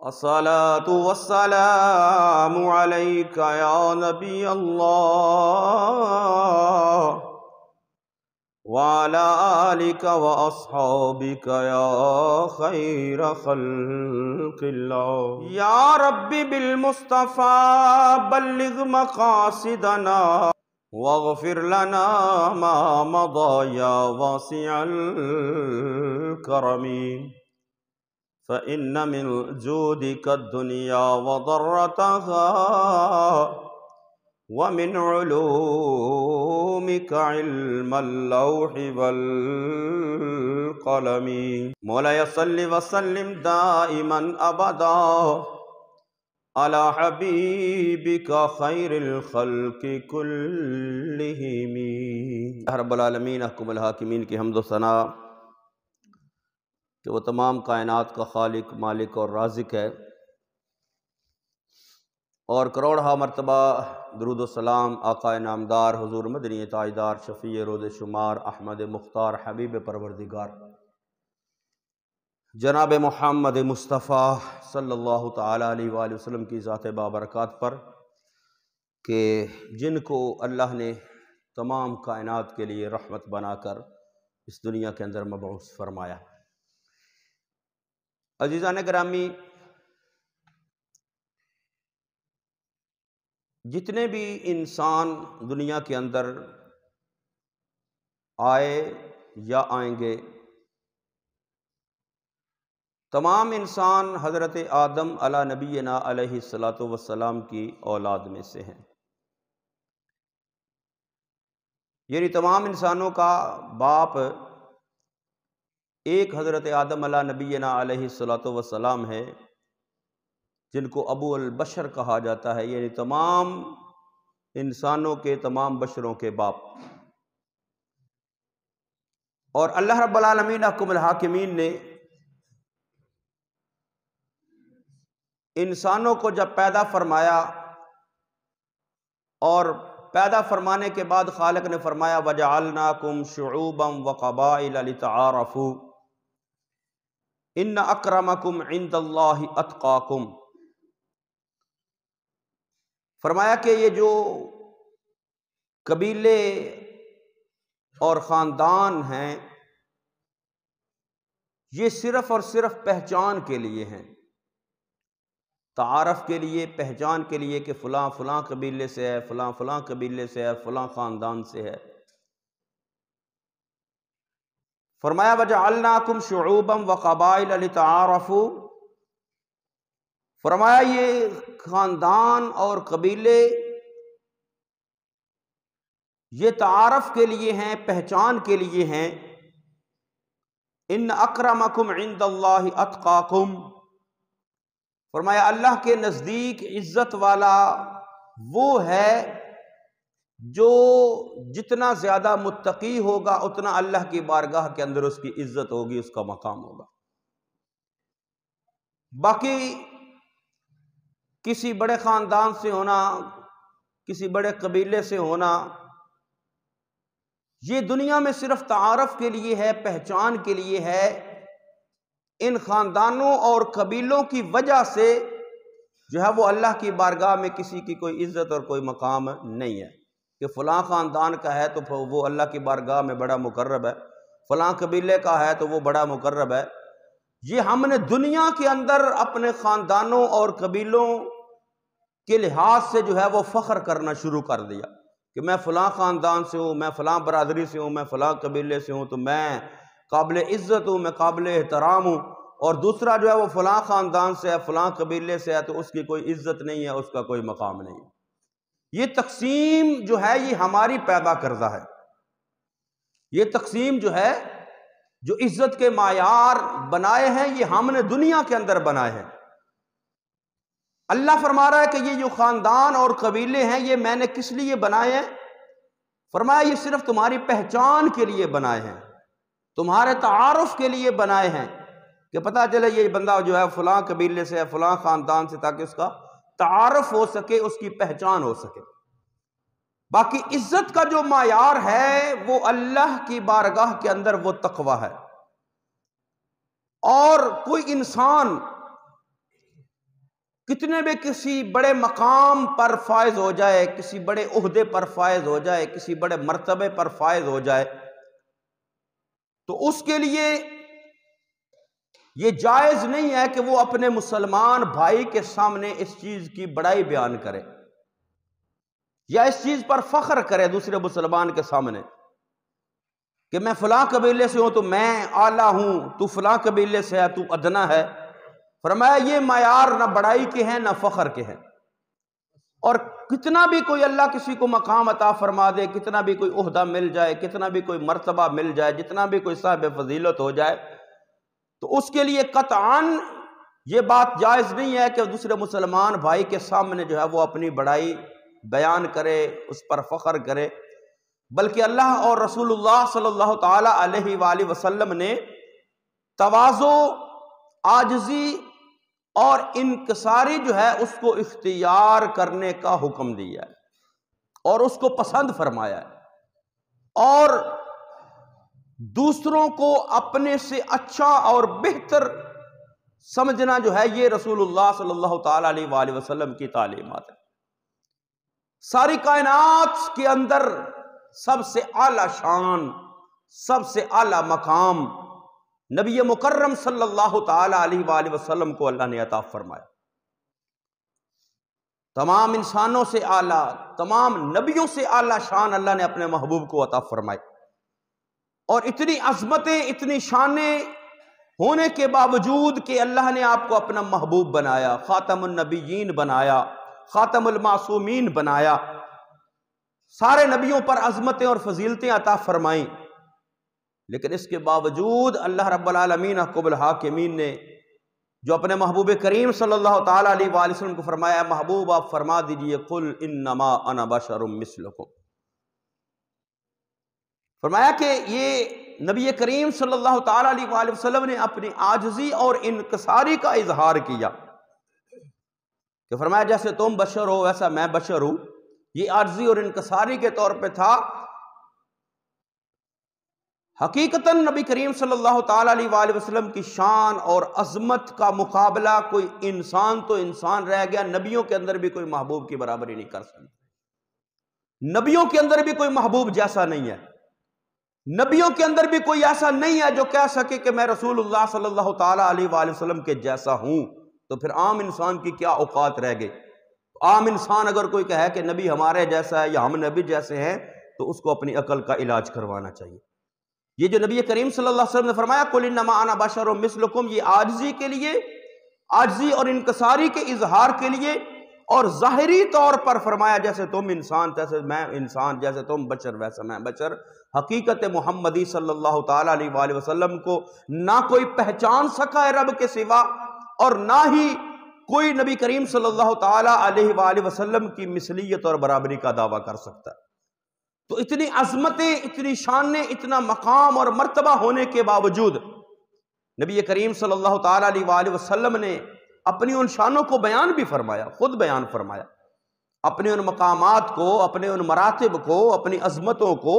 الصلاة والسلام عليك يا نبي الله وعلى آلك وأصحابك يا خير خلق الله يا ربي بالمصطفى بلغ مقاصدنا واغفر لنا ما مضى يا واسع الكرم فإن من جودك الدنيا وضرتها ومن علومك علم اللوح والقلم مولاي صل وسلم دائما أبدا على حبيبك خير الخلق كلهم رب العالمین احکم الحاکمین کی حمد و ثنا کہ وہ تمام کائنات کا خالق، مالک اور رازق ہے، اور کروڑہا مرتبہ درود و سلام آقا نامدار حضور مدنی تاجدار شفیع روز شمار احمد مختار حبیب پروردگار جناب محمد مصطفیٰ صلی اللہ تعالیٰ علیہ وآلہ وسلم کی ذات بابرکات پر کہ جن کو اللہ نے تمام کائنات کے لیے رحمت بنا کر اس دنیا کے اندر مبعوث فرمایا۔ عزیزان گرامی، جتنے بھی انسان دنیا کے اندر آئے یا آئیں گے، تمام انسان حضرت آدم علی نبینا علیہ السلام کی اولاد میں سے ہیں، یعنی تمام انسانوں کا باپ ایک حضرت آدم علی نبینا علیہ السلام ہے، جن کو ابو البشر کہا جاتا ہے، یعنی تمام انسانوں کے، تمام بشروں کے باپ۔ اور اللہ رب العالمین احکم الحاکمین نے انسانوں کو جب پیدا فرمایا، اور پیدا فرمانے کے بعد خالق نے فرمایا وَجَعَلْنَاكُمْ شُعُوبًا وَقَبَائِلَ لِتَعَارَفُوا إِنَّ أَكْرَمَكُمْ عِندَ اللَّهِ أَتْقَاكُمْ۔ فرمایا کہ یہ جو قبیلے اور خاندان ہیں، یہ صرف اور صرف پہچان کے لیے ہیں، تعارف کے لیے، پہچان کے لیے کہ فلاں فلاں قبیلے سے ہے، فلاں فلاں قبیلے سے ہے، فلاں خاندان سے ہے۔ فرمایا وَجَعَلْنَاكُمْ شُعُوبًا وَقَبَائِلَ لِتَعَارَفُوا، فرمایا یہ خاندان اور قبیلے یہ تعارف کے لیے ہیں، پہچان کے لیے ہیں۔ إِنَّ أَكْرَمَكُمْ عِندَ اللَّهِ أَتْقَاكُمْ، فرمایا اللہ کے نزدیک عزت والا وہ ہے جو جتنا زیادہ متقی ہوگا اتنا اللہ کی بارگاہ کے اندر اس کی عزت ہوگی، اس کا مقام ہوگا۔ باقی کسی بڑے خاندان سے ہونا، کسی بڑے قبیلے سے ہونا، یہ دنیا میں صرف تعارف کے لیے ہے، پہچان کے لیے ہے۔ ان خاندانوں اور قبیلوں کی وجہ سے جو ہے وہ اللہ کی بارگاہ میں کسی کی کوئی عزت اور کوئی مقام نہیں ہے کہ فلاں خاندان کا ہے تو وہ اللہ کی بارگاہ میں بڑا مقرب ہے، فلاں قبیلے کا ہے تو وہ بڑا مقرب ہے۔ یہ ہم نے دنیا کے اندر اپنے خاندانوں اور قبیلوں کے لحاظ سے جو ہے وہ فخر کرنا شروع کر دیا کہ میں فلاں خاندان سے ہوں، میں فلاں برادری سے ہوں، میں فلاں قبیلے سے ہوں تو میں قابل عزت ہوں، میں قابل احترام ہوں، اور دوسرا جو ہے وہ فلاں خاندان سے ہے، فلاں قبیلے سے ہے تو اس کی کوئی عزت نہیں ہے، اس کا کوئی مقام نہیں ہے۔ یہ تقسیم جو ہے یہ ہماری پیدا کردہ ہے، یہ تقسیم جو ہے جو عزت کے معیار بنائے ہیں یہ ہم نے دنیا کے اندر بنائے ہیں۔ اللہ فرما رہا ہے کہ یہ جو خاندان اور قبیلے ہیں یہ میں نے کس لیے بنائے ہیں؟ فرمایا یہ صرف تمہاری پہچان کے لیے بنائے ہیں، تمہارے تعارف کے لیے بنائے ہیں کہ پتہ چلے یہ بندہ جو ہے فلاں قبیلے سے ہے، فلاں خاندان سے، تاکہ اس کا تعارف ہو سکے، اس کی پہچان ہو سکے۔ باقی عزت کا جو معیار ہے وہ اللہ کی بارگاہ کے اندر وہ تقوی ہے۔ اور کوئی انسان کتنے بھی کسی بڑے مقام پر فائز ہو جائے، کسی بڑے عہدے پر فائز ہو جائے، کسی بڑے مرتبے پر فائز ہو جائے، تو اس کے لیے یہ جائز نہیں ہے کہ وہ اپنے مسلمان بھائی کے سامنے اس چیز کی بڑائی بیان کرے یا اس چیز پر فخر کرے دوسرے مسلمان کے سامنے کہ میں فلاں قبیلے سے ہوں تو میں اعلیٰ ہوں، تو فلاں قبیلے سے ہے تو ادنا ہے۔ فرمایا یہ معیار نہ بڑائی کے ہیں نہ فخر کے ہیں، اور کتنا بھی کوئی اللہ کسی کو مقام عطا فرما دے، کتنا بھی کوئی عہدہ مل جائے، کتنا بھی کوئی مرتبہ مل جائے، جتنا بھی کوئی صاحب فضیلت ہو جائے، تو اس کے لیے قطعاً یہ بات جائز نہیں ہے کہ دوسرے مسلمان بھائی کے سامنے جو ہے وہ اپنی بڑائی بیان کرے، اس پر فخر کرے، بلکہ اللہ اور رسول اللہ صلی اللہ تعالی علیہ وآلہ وسلم نے تواضع، عاجزی اور انکساری جو ہے اس کو اختیار کرنے کا حکم دیا ہے اور اس کو پسند فرمایا ہے، اور دوسروں کو اپنے سے اچھا اور بہتر سمجھنا جو ہے یہ رسول اللہ صلی اللہ تعالی علیہ وآلہ وسلم کی تعلیمات ہے۔ ساری کائنات کے اندر سب سے اعلیٰ شان، سب سے اعلیٰ مقام نبی مکرم صلی اللہ تعالی علیہ وآلہ وسلم کو اللہ نے عطا فرمایا۔ تمام انسانوں سے اعلیٰ، تمام نبیوں سے اعلیٰ شان اللہ نے اپنے محبوب کو عطا فرمائی، اور اتنی عظمتیں، اتنی شانیں ہونے کے باوجود کہ اللہ نے آپ کو اپنا محبوب بنایا، خاتم النبیین بنایا، خاتم المعصومین بنایا، سارے نبیوں پر عظمتیں اور فضیلتیں عطا فرمائیں، لیکن اس کے باوجود اللہ رب العالمین احکم الحاکمین نے جو اپنے محبوب کریم صلی اللہ تعالی علیہ وآلہ وسلم کو فرمایا، محبوب آپ فرما دیجئے قل انما انا بشر مثلکم، فرمایا کہ یہ نبی کریم صلی اللہ تعالی علیہ وآلہ وسلم نے اپنی عاجزی اور انکساری کا اظہار کیا کہ فرمایا جیسے تم بشر ہو ویسا میں بشر ہوں۔ یہ عاجزی اور انکساری کے طور پہ تھا۔ حقیقتاً نبی کریم صلی اللہ تعالی علیہ وآلہ وسلم کی شان اور عظمت کا مقابلہ کوئی انسان تو انسان رہ گیا، نبیوں کے اندر بھی کوئی محبوب کی برابری نہیں کر سکتا، نبیوں کے اندر بھی کوئی محبوب جیسا نہیں ہے، نبیوں کے اندر بھی کوئی ایسا نہیں ہے جو کہہ سکے کہ میں رسول اللہ صلی اللہ تعالی علیہ وآلہ وسلم کے جیسا ہوں۔ تو پھر عام انسان کی کیا اوقات رہ گئی؟ عام انسان اگر کوئی کہے کہ نبی ہمارے جیسا ہے یا ہم نبی جیسے ہیں تو اس کو اپنی عقل کا علاج کروانا چاہیے۔ یہ جو نبی کریم صلی اللہ علیہ وسلم نے فرمایا قل انما انا بشر مثلکم، یہ عاجزی کے لیے، عاجزی اور انکساری کے اظہار کے لیے، اور ظاہری طور پر فرمایا جیسے تم انسان تیسے میں انسان، جیسے تم بشر ویسا میں بشر۔ حقیقت محمدی صلی اللہ تعالی علیہ وآلہ وسلم کو نہ کوئی پہچان سکا ہے رب کے سوا، اور نہ ہی کوئی نبی کریم صلی اللہ تعالی علیہ وآلہ وسلم کی مثلیت اور برابری کا دعویٰ کر سکتا ہے۔ تو اتنی عظمتیں، اتنی شانیں، اتنا مقام اور مرتبہ ہونے کے باوجود نبی کریم صلی اللہ تعالی علیہ وآلہ وسلم نے اپنی ان شانوں کو بیان بھی فرمایا، خود بیان فرمایا، اپنے ان مقامات کو، اپنے ان مراتب کو، اپنی عظمتوں کو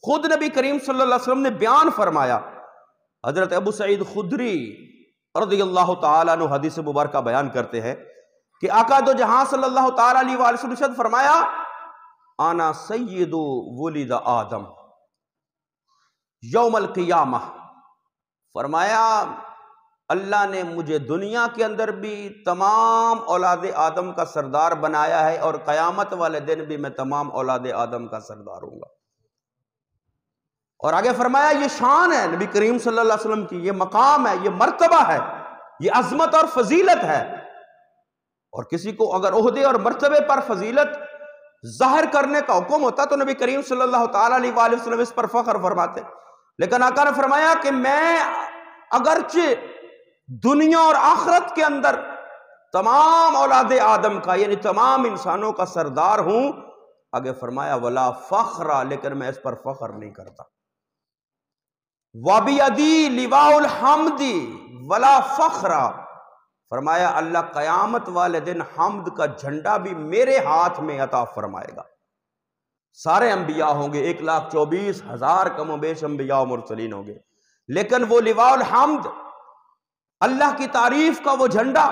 خود نبی کریم صلی اللہ علیہ وسلم نے بیان فرمایا۔ حضرت ابو سعید خدری رضی اللہ تعالیٰ عنہ حدیث مبارکہ بیان کرتے ہیں کہ آقا دو جہاں صلی اللہ تعالیٰ علیہ وآلہ وسلم نے فرمایا انا سید ولد آدم یوم القیامہ، فرمایا اللہ نے مجھے دنیا کے اندر بھی تمام اولاد آدم کا سردار بنایا ہے، اور قیامت والے دن بھی میں تمام اولاد آدم کا سردار ہوں گا۔ اور آگے فرمایا یہ شان ہے نبی کریم صلی اللہ علیہ وسلم کی، یہ مقام ہے، یہ مرتبہ ہے، یہ عظمت اور فضیلت ہے، اور کسی کو اگر عہدے اور مرتبے پر فضیلت ظاہر کرنے کا حکم ہوتا تو نبی کریم صلی اللہ تعالی علیہ وآلہ وسلم اس پر فخر فرماتے، لیکن آقا نے فرمایا کہ میں اگرچہ دنیا اور آخرت کے اندر تمام اولاد آدم کا یعنی تمام انسانوں کا سردار ہوں، آگے فرمایا ولا فخر، لیکن میں اس پر فخر نہیں کرتا۔ وَبِيَدِي لِوَاءُ الْحَمْدِ وَلَا فَخْرَ، فرمایا اللہ قیامت والے دن حمد کا جھنڈا بھی میرے ہاتھ میں عطا فرمائے گا۔ سارے انبیاء ہوں گے، 1,24,000 کم و بیش انبیاء و مرسلین ہوں گے، لیکن وہ لواء الحمد، اللہ کی تعریف کا وہ جھنڈا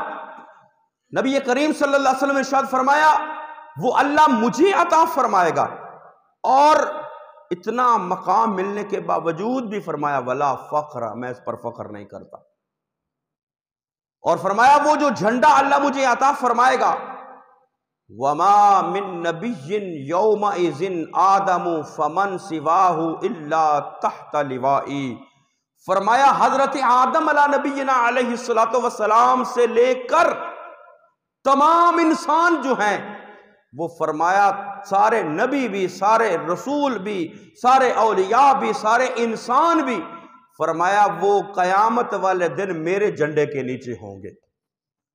نبی کریم صلی اللہ علیہ وسلم نے ارشاد فرمایا وہ اللہ مجھے عطا فرمائے گا، اور اتنا مقام ملنے کے باوجود بھی فرمایا ولا فخر، میں اس پر فخر نہیں کرتا، اور فرمایا وہ جو جھنڈا اللہ مجھے عطا فرمائے گا، وما من نبی یومئذ آدم فمن سواہ الا تحت لوائی، فرمایا حضرت آدم علیہ نبینا علیہ السلام سے لے کر تمام انسان جو ہیں، وہ فرمایا سارے نبی بھی، سارے رسول بھی، سارے اولیاء بھی، سارے انسان بھی، فرمایا وہ قیامت والے دن میرے جھنڈے کے نیچے ہوں گے،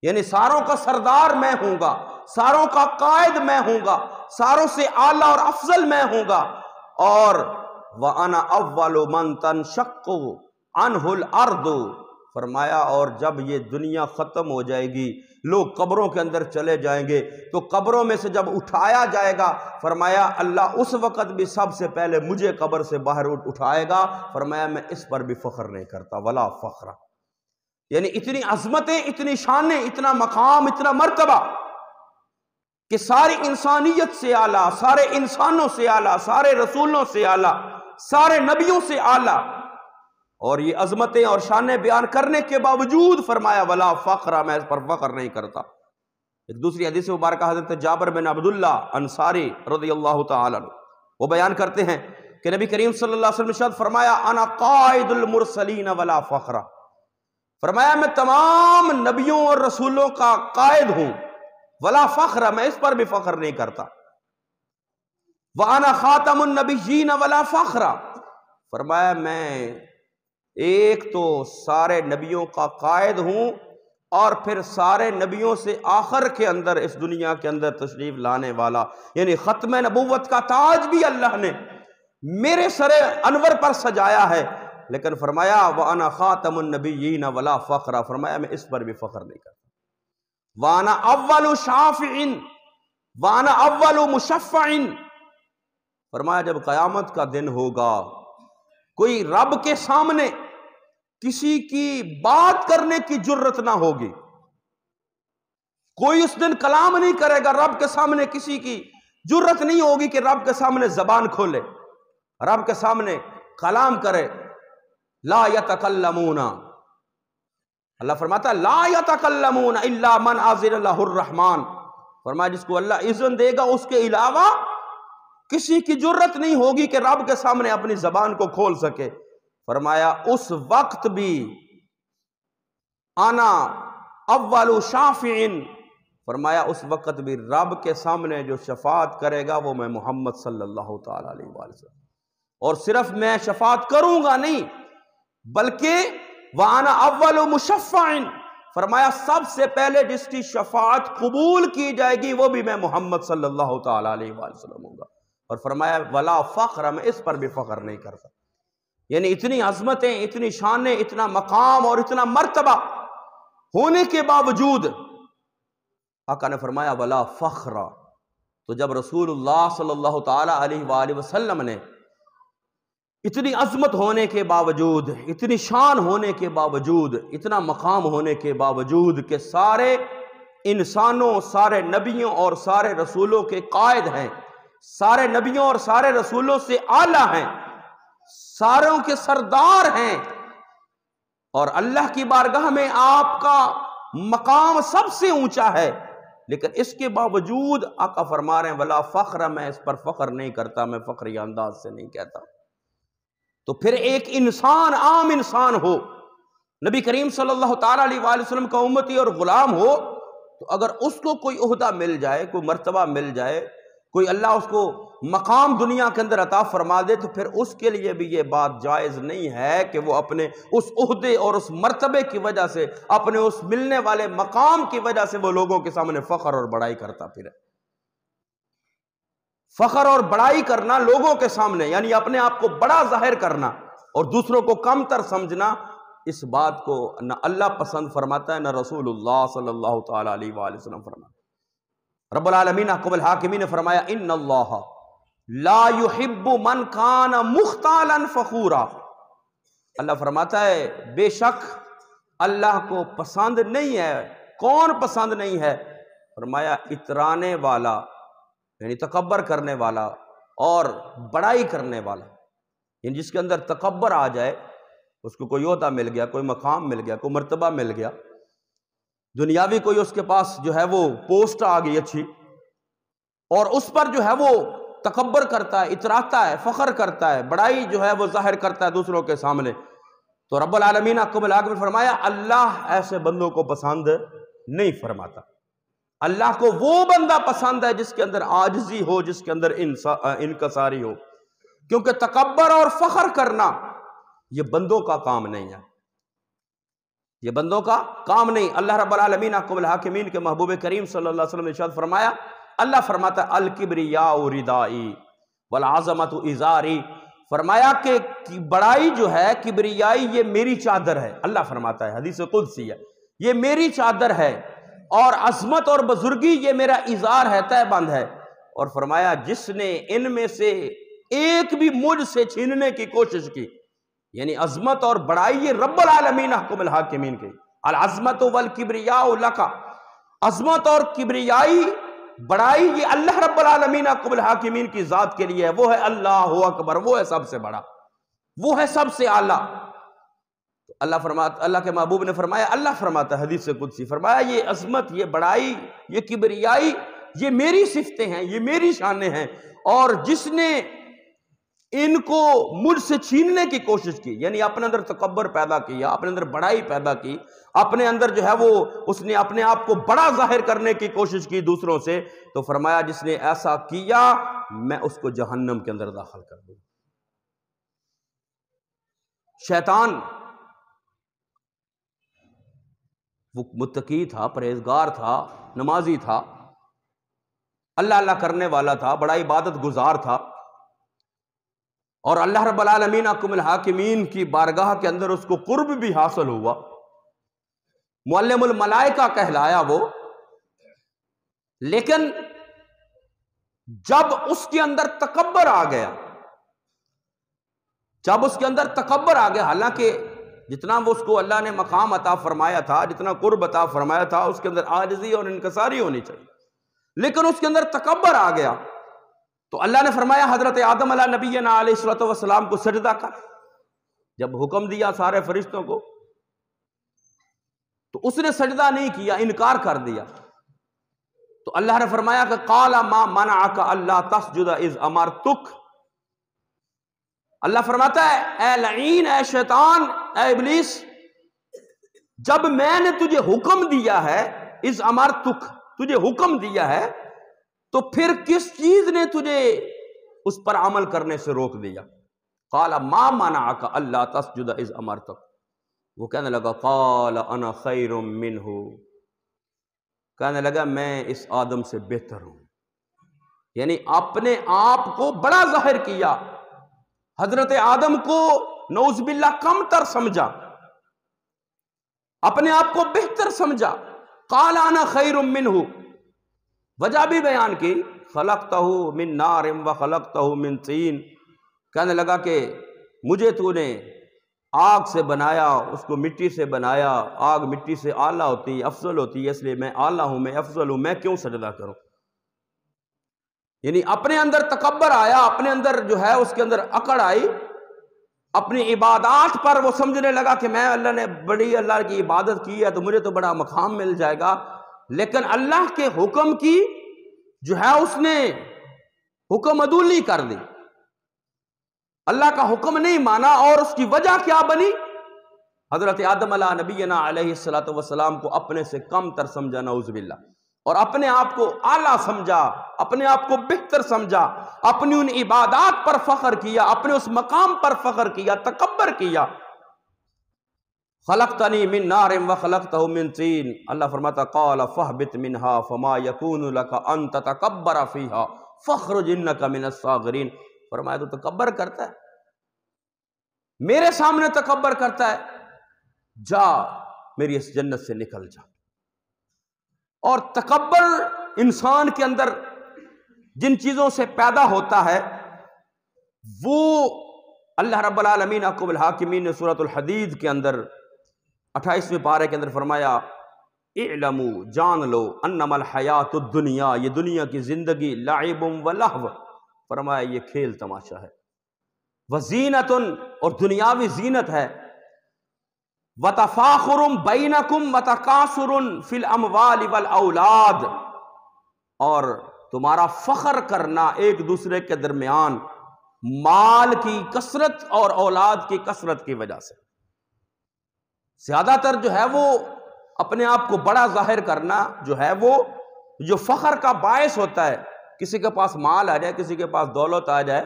یعنی ساروں کا سردار میں ہوں گا، ساروں کا قائد میں ہوں گا، ساروں سے اعلیٰ اور افضل میں ہوں گا، اور وَأَنَا أَوَّلُ مَن تَنشَقُّ عَنْهُ الْأَرْضُ، فرمایا اور جب یہ دنیا ختم ہو جائے گی، لوگ قبروں کے اندر چلے جائیں گے، تو قبروں میں سے جب اٹھایا جائے گا، فرمایا اللہ اس وقت بھی سب سے پہلے مجھے قبر سے باہر اٹھائے گا، فرمایا میں اس پر بھی فخر نہیں کرتا، ولا فخر، یعنی اتنی عظمتیں، اتنی شانیں، اتنا مقام، اتنا مرتبہ کہ ساری انسانیت سے اعلیٰ، سارے انسانوں سے اعلیٰ، سارے رسولوں سے اعلیٰ، سارے نبیوں سے اعلیٰ، اور یہ عظمتیں اور شانیں بیان کرنے کے باوجود فرمایا ولا فخر، میں اس پر فخر نہیں کرتا۔ ایک دوسری حدیث مبارکہ حضرت جابر بن عبداللہ انصاری رضی اللہ تعالیٰ عنہ وہ بیان کرتے ہیں کہ نبی کریم صلی اللہ علیہ وسلم نے ارشاد فرمایا انا قائد المرسلین ولا فخر، فرمایا میں تمام نبیوں اور رسولوں کا قائد ہوں، ولا فخر، میں اس پر بھی فخر نہیں کرتا، وَأَنَا خَاتَمُ النَّبِيِّينَ وَلَا فَخْرَ، فرمایا میں ایک تو سارے نبیوں کا قائد ہوں، اور پھر سارے نبیوں سے آخر کے اندر اس دنیا کے اندر تشریف لانے والا، یعنی ختم نبوت کا تاج بھی اللہ نے میرے سر انور پر سجایا ہے، لیکن فرمایا وَأَنَا خَاتَمُ النَّبِيِّينَ وَلَا فَخْرَ، فرمایا میں اس پر بھی فخر نہیں کرتا، وَأَنَا أَوَّلُ شَافِعٍ وَأَنَا أَوَّلُ مُشَفَّعٍ، فرمایا جب قیامت کا دن ہوگا، کوئی رب کے سامنے کسی کی بات کرنے کی جرت نہ ہوگی، کوئی اس دن کلام نہیں کرے گا، رب کے سامنے کسی کی جرت نہیں ہوگی کہ رب کے سامنے زبان کھولے، رب کے سامنے کلام کرے، لا یتکلمون، اللہ فرماتا ہے لا یتکلمون الا من اذن لہ الرحمن، فرمایا جس کو اللہ اذن دے گا اس کے علاوہ کسی کی جرت نہیں ہوگی کہ رب کے سامنے اپنی زبان کو کھول سکے، فرمایا اس وقت بھی انا اول شافع، فرمایا اس وقت بھی رب کے سامنے جو شفاعت کرے گا وہ میں محمد صلی اللہ تعالی علیہ وآلہ وسلم، اور صرف میں شفاعت کروں گا نہیں بلکہ وانا اول مشفع، فرمایا سب سے پہلے جس کی شفاعت قبول کی جائے گی وہ بھی میں محمد صلی اللہ تعالی علیہ وآلہ وسلم ہوں گا، اور فرمایا ولا فخر، میں اس پر بھی فخر نہیں کرتا، یعنی اتنی عظمتیں، اتنی شانیں، اتنا مقام اور اتنا مرتبہ ہونے کے باوجود آقا نے فرمایا ولا فخر، تو جب رسول اللہ صلی اللہ تعالی علیہ وآلہ وسلم نے اتنی عظمت ہونے کے باوجود، اتنی شان ہونے کے باوجود، اتنا مقام ہونے کے باوجود کہ سارے انسانوں، سارے نبیوں اور سارے رسولوں کے قائد ہیں، سارے نبیوں اور سارے رسولوں سے اعلیٰ ہیں، ساروں کے سردار ہیں، اور اللہ کی بارگاہ میں آپ کا مقام سب سے اونچا ہے، لیکن اس کے باوجود آقا فرما رہے ہیں ولا فخر، میں اس پر فخر نہیں کرتا، میں فخری انداز سے نہیں کہتا۔ تو پھر ایک انسان، عام انسان ہو، نبی کریم صلی اللہ تعالیٰ علیہ وآلہ وسلم کا امتی اور غلام ہو، تو اگر اس کو کوئی عہدہ مل جائے، کوئی مرتبہ مل جائے، کوئی اللہ اس کو مقام دنیا کے اندر عطا فرما دے، تو پھر اس کے لیے بھی یہ بات جائز نہیں ہے کہ وہ اپنے اس عہدے اور اس مرتبے کی وجہ سے، اپنے اس ملنے والے مقام کی وجہ سے وہ لوگوں کے سامنے فخر اور بڑائی کرتا پھرے۔ فخر اور بڑائی کرنا لوگوں کے سامنے، یعنی اپنے آپ کو بڑا ظاہر کرنا اور دوسروں کو کم تر سمجھنا، اس بات کو نہ اللہ پسند فرماتا ہے نہ رسول اللہ صلی اللہ تعالی علیہ وآلہ وسلم فرماتا ہے۔ رب العالمین حکم الحاکمین نے فرمایا ان اللہ لا يحب من کان مختالا فخورا، اللہ فرماتا ہے بے شک اللہ کو پسند نہیں ہے کون پسند نہیں ہے؟ فرمایا اترانے والا، یعنی تکبر کرنے والا اور بڑائی کرنے والا، یعنی جس کے اندر تکبر آ جائے، اس کو کوئی عہدہ مل گیا، کوئی مقام مل گیا، کوئی مرتبہ مل گیا، دنیاوی کوئی اس کے پاس جو ہے وہ پوسٹ آ گئی اچھی، اور اس پر جو ہے وہ تکبر کرتا ہے، اتراتا ہے، فخر کرتا ہے، بڑائی جو ہے وہ ظاہر کرتا ہے دوسروں کے سامنے، تو رب العالمین آپ کو ملا کے فرمایا اللہ ایسے بندوں کو پسند نہیں فرماتا۔ اللہ کو وہ بندہ پسند ہے جس کے اندر عاجزی ہو، جس کے اندر انکساری ہو، کیونکہ تکبر اور فخر کرنا یہ بندوں کا کام نہیں ہے، یہ بندوں کا کام نہیں۔ اللہ رب العالمین احکم الحاکمین کے محبوب کریم صلی اللہ علیہ وسلم نے ارشاد فرمایا، اللہ فرماتا ہے الکبریاء ردائی والعظمت ازاری، فرمایا کہ بڑائی جو ہے، کبریائی، یہ میری چادر ہے، اللہ فرماتا ہے، حدیث قدسی ہے، یہ میری چادر ہے، اور عظمت اور بزرگی یہ میرا ازار ہے، تہ بند ہے، اور فرمایا جس نے ان میں سے ایک بھی مجھ سے چھیننے کی کوشش کی، یعنی عظمت اور بڑائی یہ رب العالمین احکم الحاکمین کی، العظمت والکبریاء لکا، عظمت اور کبریائی، بڑائی یہ اللہ رب العالمین احکم الحاکمین کی ذات کے لیے ہے، وہ ہے اللہ اکبر، وہ ہے سب سے بڑا، وہ ہے سب سے اعلیٰ۔ اللہ فرماتا، اللہ کے محبوب نے فرمایا، اللہ فرماتا ہے حدیث قدسی، فرمایا یہ عظمت، یہ بڑائی، یہ کبریائی، یہ میری صفتیں ہیں، یہ میری شانیں ہیں، اور جس نے ان کو مجھ سے چھیننے کی کوشش کی، یعنی اپنے اندر تکبر پیدا کیا، اپنے اندر بڑائی پیدا کی، اپنے اندر جو ہے وہ اس نے اپنے آپ کو بڑا ظاہر کرنے کی کوشش کی دوسروں سے، تو فرمایا جس نے ایسا کیا میں اس کو جہنم کے اندر داخل کر دوں۔ شیطان وہ متقی تھا، پرہیزگار تھا، نمازی تھا، اللہ اللہ کرنے والا تھا، بڑا عبادت گزار تھا، اور اللہ رب العالمین احکم الحاکمین کی بارگاہ کے اندر اس کو قرب بھی حاصل ہوا، معلم الملائکہ کہلایا وہ، لیکن جب اس کے اندر تکبر آ گیا، جب اس کے اندر تکبر آ گیا، حالانکہ جتنا وہ اس کو اللہ نے مقام عطا فرمایا تھا، جتنا قرب عطا فرمایا تھا، اس کے اندر عاجزی اور انکساری ہونی چاہیے، لیکن اس کے اندر تکبر آ گیا، تو اللہ نے فرمایا حضرت آدم علیہ نبینا علیہ الصلوۃ والسلام کو سجدہ کر۔ جب حکم دیا سارے فرشتوں کو تو اس نے سجدہ نہیں کیا، انکار کر دیا، تو اللہ نے فرمایا کہ قال ما منعک الا تسجد اذ امرتک، اللہ فرماتا ہے اے لعین، اے شیطان، اے ابلیس، جب میں نے تجھے حکم دیا ہے، اذ امرتک، تجھے حکم دیا ہے، تو پھر کس چیز نے تجھے اس پر عمل کرنے سے روک دیا؟ قال ما منعک الا تسجد اذ امرتک، وہ کہنے لگا قال انا خیر منہ، کہنے لگا میں اس آدم سے بہتر ہوں، یعنی اپنے آپ کو بڑا ظاہر کیا، حضرت آدم کو نعوذ باللہ کم تر سمجھا، اپنے آپ کو بہتر سمجھا، قال انا خیر منہ، وجہ بھی بیان کی، خلقتہ من نار وخلقتہ من طین، کہنے لگا کہ مجھے تو نے آگ سے بنایا، اس کو مٹی سے بنایا، آگ مٹی سے اعلیٰ ہوتی ہے، افضل ہوتی ہے، اس لیے میں اعلیٰ ہوں، میں افضل ہوں، میں کیوں سجدہ کروں؟ یعنی اپنے اندر تکبر آیا، اپنے اندر جو ہے اس کے اندر اکڑ آئی، اپنی عبادات پر وہ سمجھنے لگا کہ میں اللہ نے بڑی اللہ کی عبادت کی ہے تو مجھے تو بڑا مقام مل جائے گا، لیکن اللہ کے حکم کی جو ہے اس نے حکم عدولی کر دی، اللہ کا حکم نہیں مانا، اور اس کی وجہ کیا بنی؟ حضرت آدم علیہ نبینا علیہ الصلوۃ والسلام کو اپنے سے کم تر سمجھا، نعوذ باللہ، اور اپنے آپ کو اعلیٰ سمجھا، اپنے آپ کو بہتر سمجھا، اپنی ان عبادات پر فخر کیا، اپنے اس مقام پر فخر کیا، تکبر کیا۔ خلقتنی من نار وخلقتہ من طین، اللہ فرماتا قال فاہبط منہا فما یکون لک ان تتکبر فیہا فاخرج انک من الصاغرین، فرمایا تو تکبر کرتا ہے، میرے سامنے تکبر کرتا ہے، جا میری اس جنت سے نکل جا۔ اور تکبر انسان کے اندر جن چیزوں سے پیدا ہوتا ہے وہ اللہ رب العالمین احکم الحاکمین نے سورۃ الحدید کے اندر 28ویں پارے کے اندر فرمایا اعلموا جان لو انما الحیات الدنیا یہ دنیا کی زندگی لعب و لہو، فرمایا یہ کھیل تماشا ہے، وزینت اور دنیاوی زینت ہے، وتفاخر بینکم وتکاثر فی الاموال والاولاد، اور تمہارا فخر کرنا ایک دوسرے کے درمیان مال کی کثرت اور اولاد کی کثرت کی وجہ سے۔ زیادہ تر جو ہے وہ اپنے آپ کو بڑا ظاہر کرنا جو ہے وہ جو فخر کا باعث ہوتا ہے، کسی کے پاس مال آ جائے، کسی کے پاس دولت آ جائے،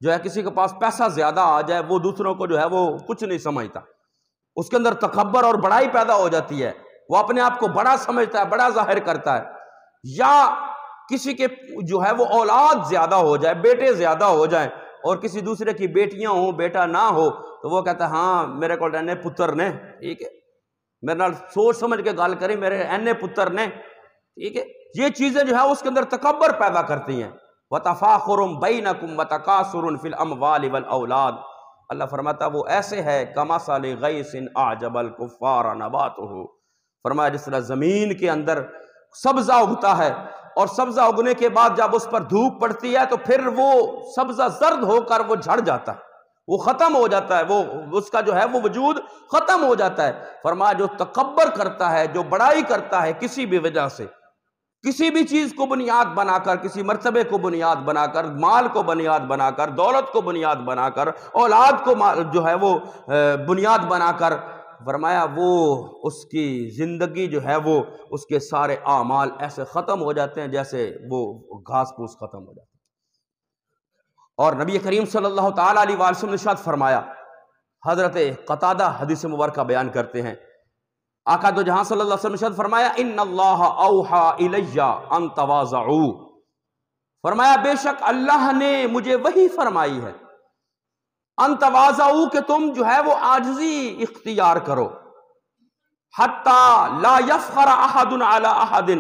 جو ہے کسی کے پاس پیسہ زیادہ آ جائے، وہ دوسروں کو جو ہے وہ کچھ نہیں سمجھتا، اس کے اندر تکبر اور بڑائی پیدا ہو جاتی ہے، وہ اپنے آپ کو بڑا سمجھتا ہے، بڑا ظاہر کرتا ہے۔ یا کسی کے جو ہے وہ اولاد زیادہ ہو جائے، بیٹے زیادہ ہو جائیں، اور کسی دوسرے کی بیٹیاں ہوں بیٹا نہ ہو، تو وہ کہتا ہے ہاں میرے کو اینے پتر نے، ٹھیک ہے، میرے نال سوچ سمجھ کے گل کری، میرے اینے پتر نے، ٹھیک ہے۔ یہ چیزیں جو ہے اس کے اندر تکبر پیدا کرتی ہیں۔ وَتَفَاخُرٌ بَيْنَكُمْ وَتَكَاثُرٌ فِي الْأَمْوَالِ وَالْأَوْلَادِ، اللہ فرماتا وہ ایسے ہے كَمَثَلِ غَيْثٍ أَعْجَبَ الْكُفَّارَ نَبَاتُهُ، فرمایا جس طرح زمین کے اندر سبزہ اگتا ہے، اور سبزہ اگنے کے بعد جب اس پر دھوپ پڑتی ہے تو پھر وہ سبزہ زرد ہو کر وہ جھڑ جاتا ہے، وہ ختم ہو جاتا ہے، وہ اس کا جو ہے وہ وجود ختم ہو جاتا ہے۔ فرمایا جو تکبر کرتا ہے، جو بڑائی کرتا ہے کسی بھی وجہ سے، کسی بھی چیز کو بنیاد بنا کر، کسی مرتبے کو بنیاد بنا کر، مال کو بنیاد بنا کر، دولت کو بنیاد بنا کر، اولاد کو جو ہے وہ بنیاد بنا کر، فرمایا وہ اس کی زندگی جو ہے وہ اس کے سارے اعمال ایسے ختم ہو جاتے ہیں جیسے وہ گھاس پھوس ختم ہو جاتے ہیں۔ اور نبی کریم صلی اللہ تعالیٰ علیہ وسلم نے ارشاد فرمایا، حضرت قتادہ حدیث مبارکہ بیان کرتے ہیں، آقا دو جہاں صلی اللہ علیہ وسلم نے ارشاد فرمایا ان اللہ اوحا الی ان تواضعوا، فرمایا بے شک اللہ نے مجھے وحی فرمائی ہے، ان تواضعوا کہ تم جو ہے وہ عاجزی اختیار کرو، حتی لا یفخر احد علی احد،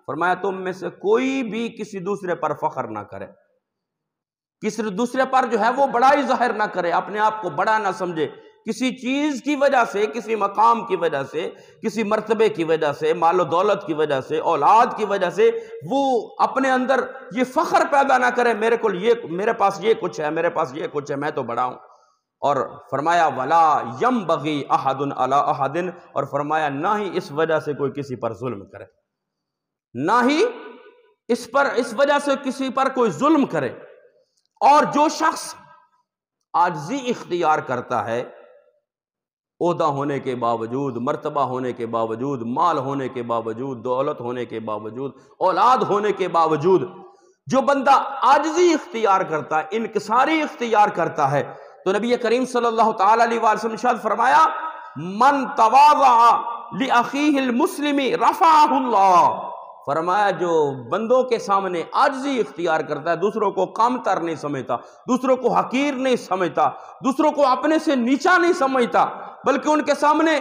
فرمایا تم میں سے کوئی بھی کسی دوسرے پر فخر نہ کرے، کسی دوسرے پر جو ہے وہ بڑائی ظاہر نہ کرے، اپنے آپ کو بڑا نہ سمجھے، کسی چیز کی وجہ سے، کسی مقام کی وجہ سے، کسی مرتبے کی وجہ سے، مال و دولت کی وجہ سے، اولاد کی وجہ سے وہ اپنے اندر یہ فخر پیدا نہ کرے، میرے پاس یہ کچھ ہے، میرے پاس یہ کچھ ہے، میں تو بڑا ہوں۔ اور فرمایا ولا ينبغي احد علی احد، اور فرمایا نہ ہی اس وجہ سے کوئی کسی پر ظلم کرے، نہ ہی اس وجہ سے کسی پر کوئی ظلم کرے۔ اور جو شخص عاجزی اختیار کرتا ہے، عہدہ ہونے کے باوجود، مرتبہ ہونے کے باوجود، مال ہونے کے باوجود، دولت ہونے کے باوجود، اولاد ہونے کے باوجود، جو بندہ عاجزی اختیار کرتا ہے، انکساری اختیار کرتا ہے، تو نبی کریم صلی اللہ تعالیٰ علیہ وسلم نے ارشاد فرمایا من تواضع لأخیہ المسلم رفعہ اللہ، فرمایا جو بندوں کے سامنے عاجزی اختیار کرتا ہے، دوسروں کو کم تر نہیں سمجھتا، دوسروں کو حقیر نہیں سمجھتا، دوسروں کو اپنے سے نیچا نہیں سمجھتا، بلکہ ان کے سامنے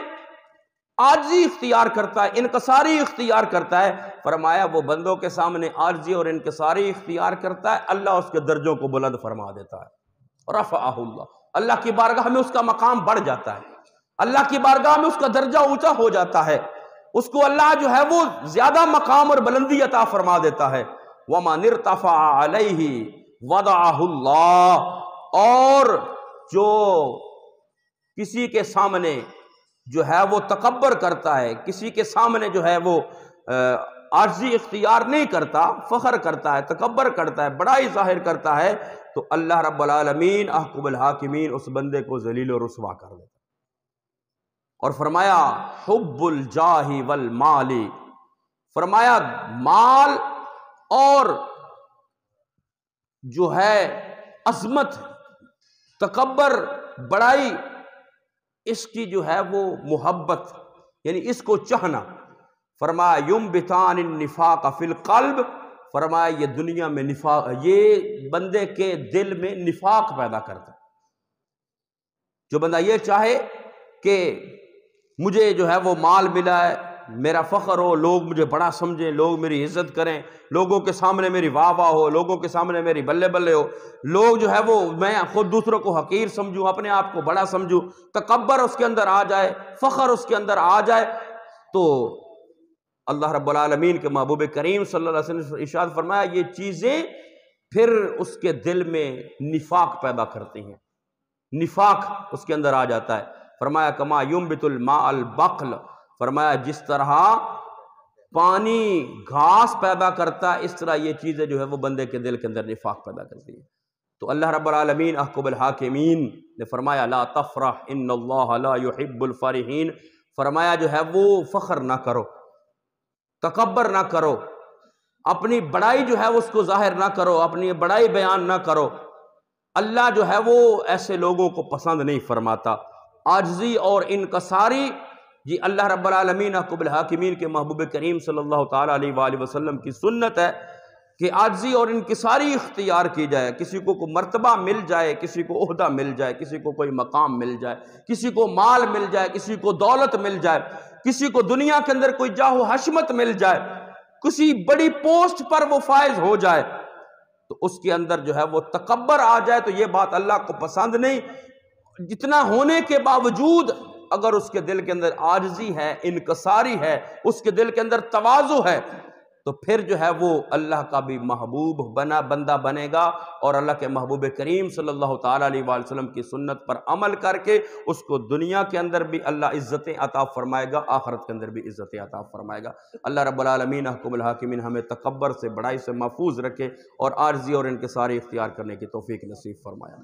عاجزی اختیار کرتا ہے، انکساری اختیار کرتا ہے، فرمایا وہ بندوں کے سامنے عاجزی اور انکساری اختیار کرتا ہے، اللہ اس کے درجوں کو بلند فرما دیتا ہے، رفعہ اللہ، اللہ کی بارگاہ میں اس کا مقام بڑھ جاتا ہے، اللہ کی بارگاہ میں اس کا درجہ اونچا ہو جاتا ہے، اس کو اللہ جو ہے وہ زیادہ مقام اور بلندی عطا فرما دیتا ہے۔ وَمَنِ ارْتَفَعَ عَلَيْهِ وَضَعَهُ اللَّهُ، اور جو کسی کے سامنے جو ہے وہ تکبر کرتا ہے، کسی کے سامنے جو ہے وہ عاجزی اختیار نہیں کرتا، فخر کرتا ہے، تکبر کرتا ہے، بڑائی ظاہر کرتا ہے، تو اللہ رب العالمین احکم الحاکمین اس بندے کو ذلیل و رسوا کر دیتا ہے۔ اور فرمایا حب الجاہ والمال، فرمایا مال اور جو ہے عظمت، تکبر، بڑائی، اس کی جو ہے وہ محبت، یعنی اس کو چاہنا، فرمایا ینبتان النفاق فی القلب، فرمایا یہ دنیا میں نفاق، یہ بندے کے دل میں نفاق پیدا کرتا ہے۔ جو بندہ یہ چاہے کہ مجھے جو ہے وہ مال ملا ہے، میرا فخر ہو، لوگ مجھے بڑا سمجھیں، لوگ میری عزت کریں، لوگوں کے سامنے میری واہ واہ ہو، لوگوں کے سامنے میری بلے بلے ہو، لوگ جو ہے وہ میں خود دوسروں کو حقیر سمجھوں، اپنے آپ کو بڑا سمجھوں، تکبر اس کے اندر آ جائے، فخر اس کے اندر آ جائے، تو اللہ رب العالمین کے محبوب کریم صلی اللہ علیہ وسلم نے ارشاد فرمایا یہ چیزیں پھر اس کے دل میں نفاق پیدا کرتی ہیں، نفاق اس کے اندر آ جاتا ہے۔ فرمایا کما ینبت الماء البقل، فرمایا جس طرح پانی گھاس پیدا کرتا ہے اس طرح یہ چیزیں جو ہے وہ بندے کے دل کے اندر نفاق پیدا کرتی ہیں۔ تو اللہ رب العالمین احکم الحاکمین نے فرمایا لا تفرح ان اللہ لا يحب الفرحین، فرمایا جو ہے وہ فخر نہ کرو، تکبر نہ کرو، اپنی بڑائی جو ہے اس کو ظاہر نہ کرو، اپنی بڑائی بیان نہ کرو۔ اللہ جو ہے وہ ایسے لوگوں کو پسند نہیں فرماتا۔ عاجزی اور انکساری، یہ اللہ رب العالمین احکم الحاکمین کے محبوب کریم صلی اللہ تعالیٰ علیہ وآلہ وسلم کی سنت ہے کہ عاجزی اور انکساری اختیار کی جائے۔ کسی کو کوئی مرتبہ مل جائے، کسی کو عہدہ مل جائے، کسی کو کوئی مقام مل جائے، کسی کو مال مل جائے، کسی کو دولت مل جائے، کسی کو دنیا کے اندر کوئی جاہ و حشمت مل جائے، کسی بڑی پوسٹ پر وہ فائز ہو جائے، تو اس کے اندر جو ہے وہ تکبر آ جائے تو یہ بات اللہ کو پسند نہیں۔ جتنا ہونے کے باوجود اگر اس کے دل کے اندر عاجزی ہے، انکساری ہے، اس کے دل کے اندر تواضع ہے، تو پھر جو ہے وہ اللہ کا بھی محبوب بندہ بنے گا، اور اللہ کے محبوب کریم صلی اللہ تعالیٰ علیہ وآلہ وسلم کی سنت پر عمل کر کے اس کو دنیا کے اندر بھی اللہ عزتیں عطا فرمائے گا، آخرت کے اندر بھی عزتیں عطا فرمائے گا۔ اللہ رب العالمین احکم الحاکمین ہمیں تکبر سے، بڑائی سے محفوظ رکھے اور عاجزی اور انکساری اختیار کرنے کی توفیق نصیب فرمایا۔